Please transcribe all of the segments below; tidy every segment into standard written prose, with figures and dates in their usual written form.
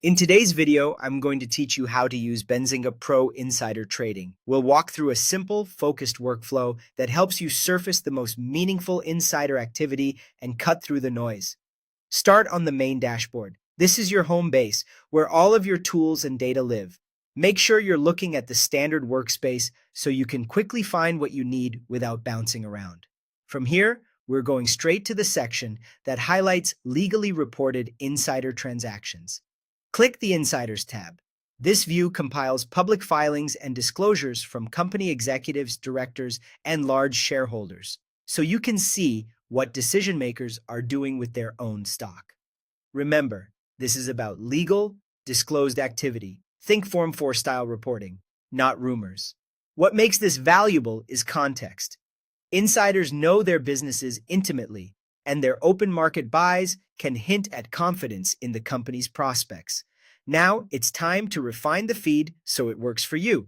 In today's video, I'm going to teach you how to use Benzinga Pro Insider Trading. We'll walk through a simple, focused workflow that helps you surface the most meaningful insider activity and cut through the noise. Start on the main dashboard. This is your home base, where all of your tools and data live. Make sure you're looking at the standard workspace so you can quickly find what you need without bouncing around. From here, we're going straight to the section that highlights legally reported insider transactions. Click the Insiders tab. This view compiles public filings and disclosures from company executives, directors, and large shareholders, so you can see what decision makers are doing with their own stock. Remember, this is about legal, disclosed activity. Think Form 4 style reporting, not rumors. What makes this valuable is context. Insiders know their businesses intimately, and their open market buys can hint at confidence in the company's prospects. Now it's time to refine the feed so it works for you.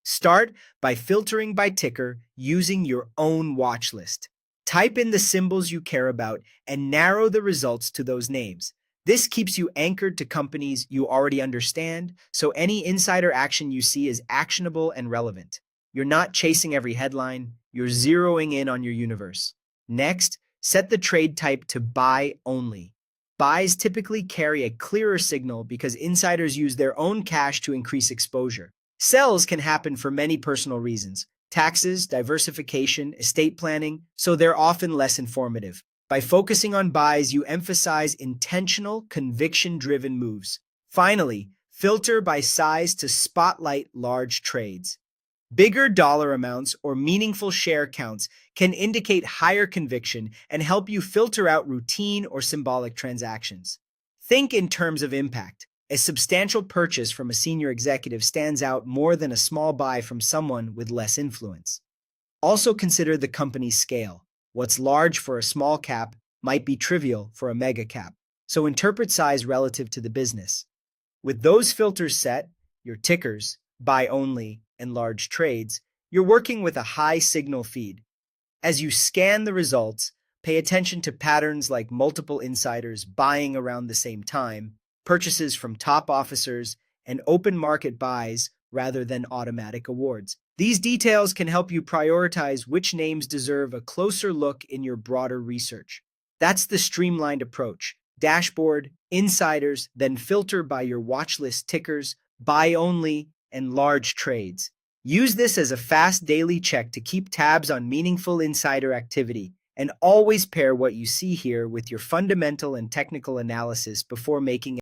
Start by filtering by ticker using your own watch list. Type in the symbols you care about and narrow the results to those names. This keeps you anchored to companies you already understand, so any insider action you see is actionable and relevant. You're not chasing every headline, you're zeroing in on your universe. Next, set the trade type to buy only. Buys typically carry a clearer signal because insiders use their own cash to increase exposure. Sells can happen for many personal reasons: taxes, diversification, estate planning, so they're often less informative. By focusing on buys, you emphasize intentional, conviction-driven moves. Finally, filter by size to spotlight large trades. Bigger dollar amounts or meaningful share counts can indicate higher conviction and help you filter out routine or symbolic transactions. Think in terms of impact. A substantial purchase from a senior executive stands out more than a small buy from someone with less influence. Also consider the company's scale. What's large for a small cap might be trivial for a mega cap, so interpret size relative to the business. With those filters set, your tickers, buy only, and large trades, you're working with a high signal feed. As you scan the results, pay attention to patterns like multiple insiders buying around the same time, purchases from top officers, and open market buys rather than automatic awards. These details can help you prioritize which names deserve a closer look in your broader research. That's the streamlined approach. Dashboard, insiders, then filter by your watch list tickers, buy only, and large trades. Use this as a fast daily check to keep tabs on meaningful insider activity, and always pair what you see here with your fundamental and technical analysis before making